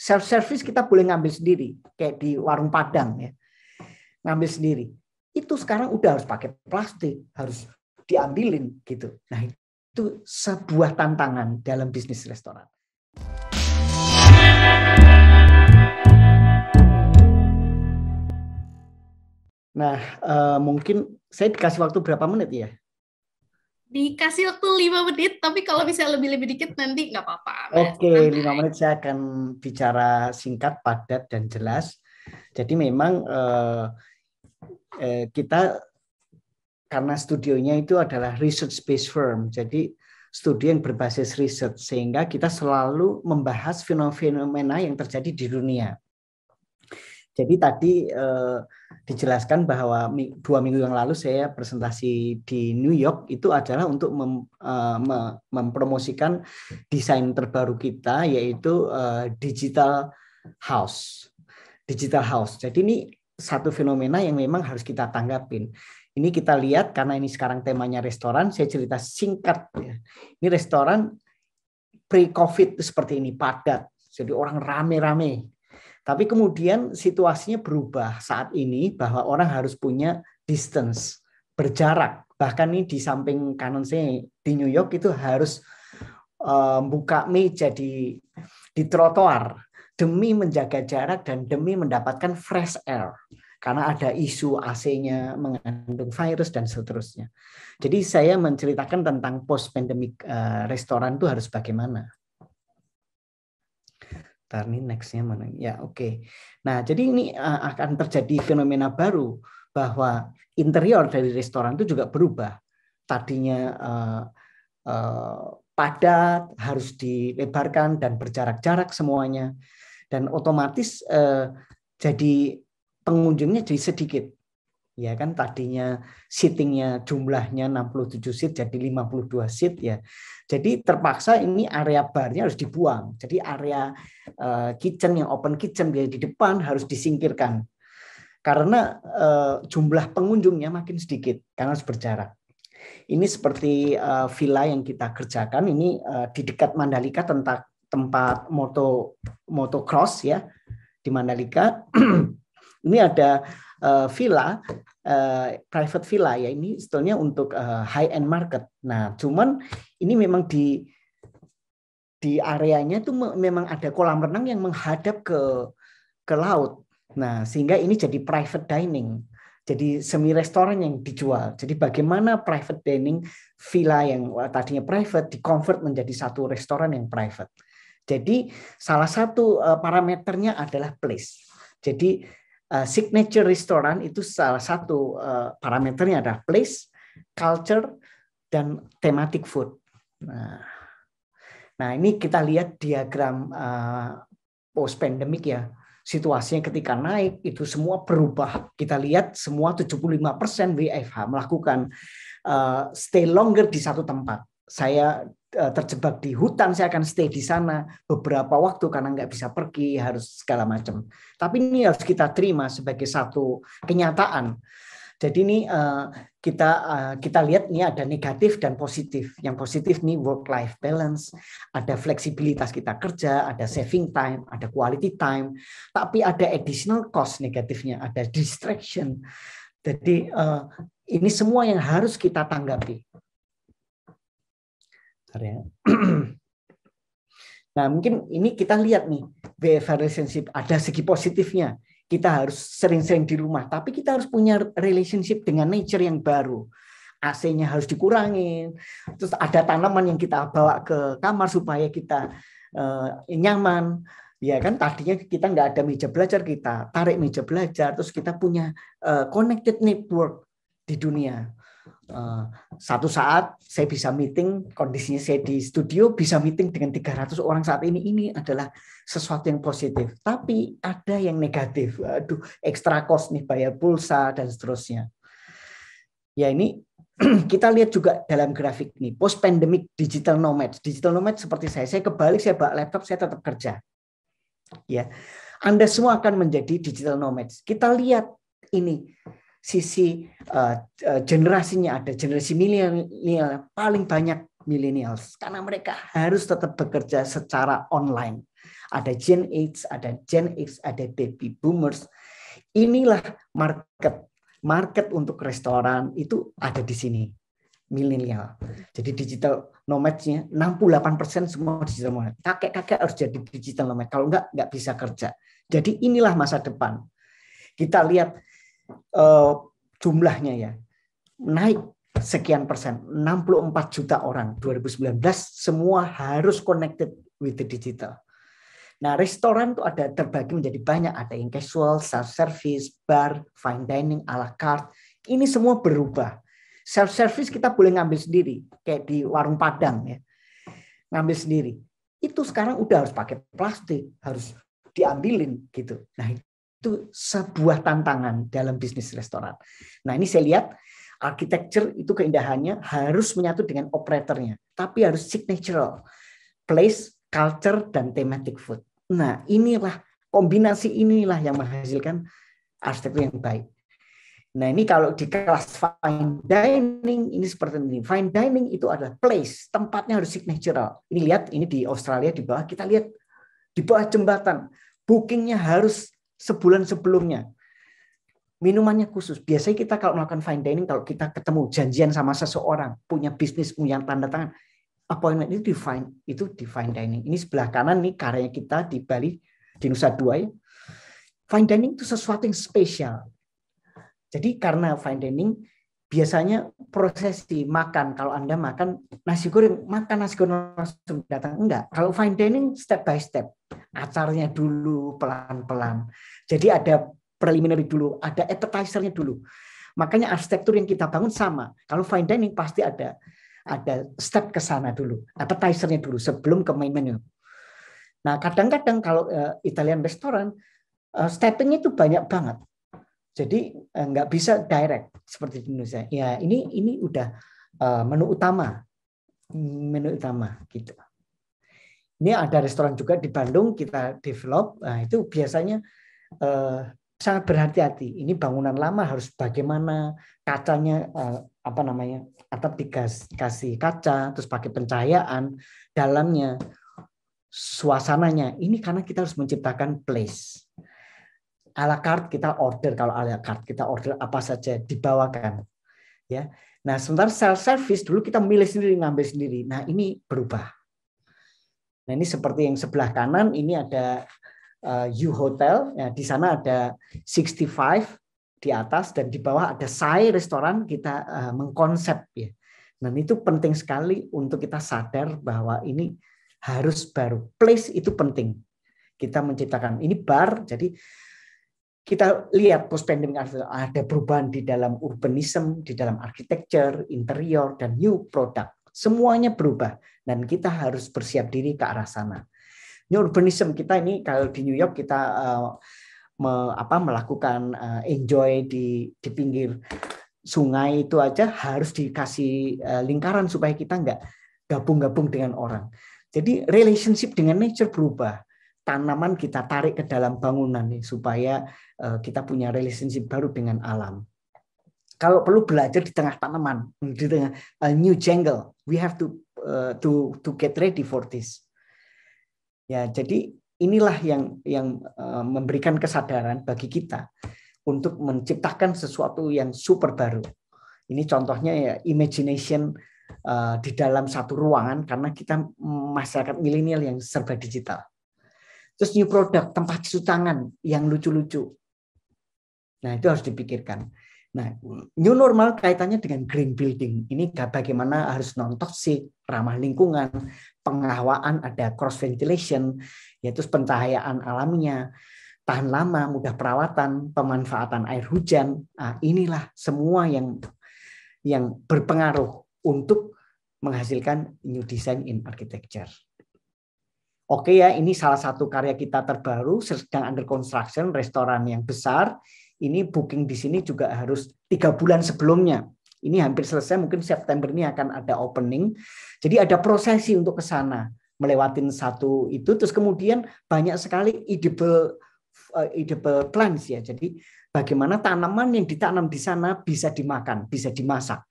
Self service kita boleh ngambil sendiri, kayak di warung Padang ya, ngambil sendiri. Itu sekarang udah harus pakai plastik, harus diambilin gitu. Nah, itu sebuah tantangan dalam bisnis restoran. Nah, mungkin saya dikasih waktu berapa menit ya? Dikasih waktu 5 menit, tapi kalau bisa lebih-lebih dikit nanti nggak apa-apa. Oke, 5 menit saya akan bicara singkat, padat, dan jelas. Jadi memang kita, karena studionya itu adalah research-based firm, jadi studi yang berbasis riset, sehingga kita selalu membahas fenomena yang terjadi di dunia. Jadi tadi dijelaskan bahwa 2 minggu yang lalu saya presentasi di New York itu adalah untuk mempromosikan desain terbaru kita, yaitu digital house. Digital house. Jadi ini satu fenomena yang memang harus kita tanggapin. Ini kita lihat karena ini sekarang temanya restoran, saya cerita singkat ya. Ini restoran pre-COVID seperti ini, padat. Jadi orang rame-rame. Tapi kemudian situasinya berubah saat ini bahwa orang harus punya distance, berjarak. Bahkan ini di samping kanan saya di New York itu harus buka meja di trotoar demi menjaga jarak dan demi mendapatkan fresh air. Karena ada isu AC-nya mengandung virus dan seterusnya. Jadi saya menceritakan tentang post-pandemic restoran itu harus bagaimana. Ntar nih nextnya mana? Ya oke. Nah jadi ini akan terjadi fenomena baru bahwa interior dari restoran itu juga berubah. Tadinya padat, harus dilebarkan dan berjarak-jarak semuanya, dan otomatis jadi pengunjungnya jadi sedikit. Ya kan tadinya seatingnya jumlahnya 67 seat jadi 52 seat ya. Jadi terpaksa ini area barnya harus dibuang. Jadi area kitchen yang open kitchen di depan harus disingkirkan. Karena jumlah pengunjungnya makin sedikit karena harus berjarak. Ini seperti villa yang kita kerjakan ini di dekat Mandalika, tempat motocross ya di Mandalika. Ini ada villa, private villa ya, ini sebetulnya untuk high end market. Nah, cuman ini memang di areanya itu memang ada kolam renang yang menghadap ke laut. Nah, sehingga ini jadi private dining. Jadi semi restoran yang dijual. Jadi bagaimana private dining villa yang tadinya private di-convert menjadi satu restoran yang private. Jadi salah satu parameternya adalah place. Jadi signature restoran itu salah satu parameternya adalah place, culture, dan thematic food. Nah ini kita lihat diagram post pandemic ya. Situasinya ketika naik itu semua berubah. Kita lihat semua 75% WFH melakukan stay longer di satu tempat. Saya terjebak di hutan, saya akan stay di sana beberapa waktu karena nggak bisa pergi, harus segala macam. Tapi ini harus kita terima sebagai satu kenyataan. Jadi ini kita lihat ini ada negatif dan positif. Yang positif nih work-life balance, ada fleksibilitas kita kerja, ada saving time, ada quality time. Tapi ada additional cost negatifnya, ada distraction. Jadi ini semua yang harus kita tanggapi. Nah mungkin ini kita lihat nih WFH relationship, ada segi positifnya. Kita harus sering-sering di rumah, tapi kita harus punya relationship dengan nature yang baru. AC-nya harus dikurangin, terus ada tanaman yang kita bawa ke kamar supaya kita nyaman. Ya kan tadinya kita nggak ada meja belajar, kita tarik meja belajar, terus kita punya connected network di dunia. Satu saat saya bisa meeting, kondisinya saya di studio bisa meeting dengan 300 orang saat ini adalah sesuatu yang positif. Tapi ada yang negatif, aduh extra cost nih, bayar pulsa dan seterusnya. Ya ini kita lihat juga dalam grafik nih, post pandemic digital nomad. Digital nomad seperti saya kebalik, saya bawa laptop, saya tetap kerja. Ya, Anda semua akan menjadi digital nomads. Kita lihat ini sisi generasinya, ada generasi milenial, paling banyak millennials karena mereka harus tetap bekerja secara online. Ada Gen X, ada Gen X, ada baby boomers. Inilah market untuk restoran itu ada di sini, milenial. Jadi digital nomadsnya 68% semua digital nomad. Kakek-kakek harus jadi digital nomad, kalau nggak bisa kerja. Jadi inilah masa depan. Kita lihat jumlahnya ya, naik sekian persen, 64 juta orang 2019 semua harus connected with the digital. Nah, restoran itu ada terbagi menjadi banyak, ada yang casual, self service, bar, fine dining, a la carte. Ini semua berubah. Self service kita boleh ngambil sendiri, kayak di warung Padang ya. Ngambil sendiri. Itu sekarang udah harus pakai plastik, harus diambilin gitu. Nah, itu sebuah tantangan dalam bisnis restoran. Nah, ini saya lihat architecture itu keindahannya harus menyatu dengan operatornya, tapi harus signature, place, culture, dan thematic food. Nah, inilah kombinasi inilah yang menghasilkan arsitektur yang baik. Nah, ini kalau di kelas fine dining ini seperti ini. Fine dining itu adalah place, tempatnya harus signature. Ini lihat, ini di Australia di bawah, kita lihat di bawah jembatan, bookingnya harus sebulan sebelumnya. Minumannya khusus. Biasanya kita kalau melakukan fine dining, kalau kita ketemu janjian sama seseorang, punya bisnis, punya tanda tangan, appointment itu di fine dining. Ini sebelah kanan nih karyanya kita di Bali, di Nusa Dua ya. Fine dining itu sesuatu yang spesial. Jadi karena fine dining biasanya prosesi makan, kalau Anda makan nasi goreng, makan nasi goreng langsung datang, enggak. Kalau fine dining step by step, acaranya dulu pelan-pelan. Jadi ada preliminary dulu, ada appetizer-nya dulu. Makanya arsitektur yang kita bangun sama. Kalau fine dining pasti ada step ke sana dulu, appetizer-nya dulu sebelum ke main menu. Nah, kadang-kadang kalau Italian restoran stepping itu banyak banget. Jadi nggak bisa direct seperti di Indonesia. Ya, ini udah menu utama gitu. Ini ada restoran juga di Bandung kita develop. Nah, itu biasanya sangat berhati-hati. Ini bangunan lama harus bagaimana kacanya atap dikasih kaca, terus pakai pencahayaan dalamnya, suasananya. Ini karena kita harus menciptakan place. A la carte kita order, kalau a la carte kita order apa saja dibawakan. Ya. Nah, sementara self service dulu kita milih sendiri, ngambil sendiri. Nah, ini berubah. Nah, ini seperti yang sebelah kanan, ini ada U Hotel, ya, di sana ada 65 di atas dan di bawah ada Sai restoran, kita mengkonsep ya. Dan itu penting sekali untuk kita sadar bahwa ini harus baru. Place itu penting. Kita menciptakan ini bar, jadi kita lihat post pandemic ada perubahan di dalam urbanism, di dalam architecture, interior, dan new product. Semuanya berubah dan kita harus bersiap diri ke arah sana. New urbanism kita ini kalau di New York kita melakukan enjoy di pinggir sungai itu aja harus dikasih lingkaran supaya kita nggak gabung-gabung dengan orang. Jadi relationship dengan nature berubah. Tanaman kita tarik ke dalam bangunan nih, supaya kita punya relationship baru dengan alam. Kalau perlu belajar di tengah tanaman, di tengah new jungle, we have to get ready for this. Ya, jadi inilah yang memberikan kesadaran bagi kita untuk menciptakan sesuatu yang super baru. Ini contohnya ya imagination di dalam satu ruangan karena kita masyarakat milenial yang serba digital. Terus new product, tempat cuci tangan yang lucu-lucu. Nah, itu harus dipikirkan. Nah, new normal kaitannya dengan green building. Ini bagaimana harus non-toxic, ramah lingkungan, penghawaan, ada cross ventilation, yaitu pencahayaan alaminya, tahan lama, mudah perawatan, pemanfaatan air hujan. Nah, inilah semua yang berpengaruh untuk menghasilkan new design in architecture. Oke ya, ini salah satu karya kita terbaru, sedang under construction, restoran yang besar. Ini booking di sini juga harus 3 bulan sebelumnya. Ini hampir selesai, mungkin September ini akan ada opening. Jadi ada prosesi untuk ke sana, melewatin satu itu, terus kemudian banyak sekali edible plants ya. Jadi bagaimana tanaman yang ditanam di sana bisa dimakan, bisa dimasak.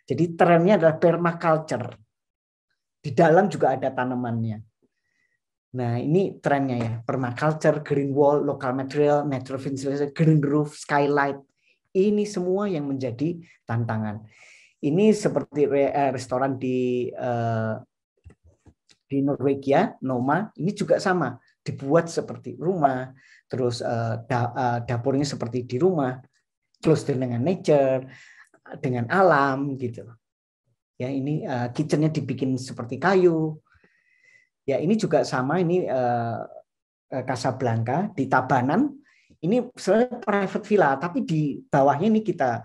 Jadi trennya adalah permaculture. Di dalam juga ada tanamannya. Nah, ini trennya ya. Permaculture, green wall, local material, natural ventilation, green roof, skylight. Ini semua yang menjadi tantangan. Ini seperti restoran di Norwegia, Noma, ini juga sama. Dibuat seperti rumah, terus dapurnya seperti di rumah, close dengan nature, dengan alam gitu. Ya, ini kitchennya dibikin seperti kayu. Ya, ini juga sama, ini Casablanca di Tabanan. Ini sebenarnya private villa, tapi di bawahnya ini kita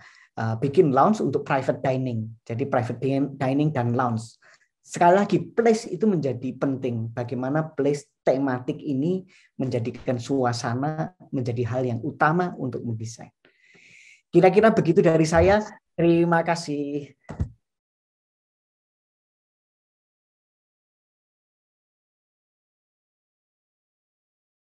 bikin lounge untuk private dining. Jadi private dining dan lounge. Sekali lagi, place itu menjadi penting. Bagaimana place tematik ini menjadikan suasana menjadi hal yang utama untuk mendesain. Kira-kira begitu dari saya. Terima kasih.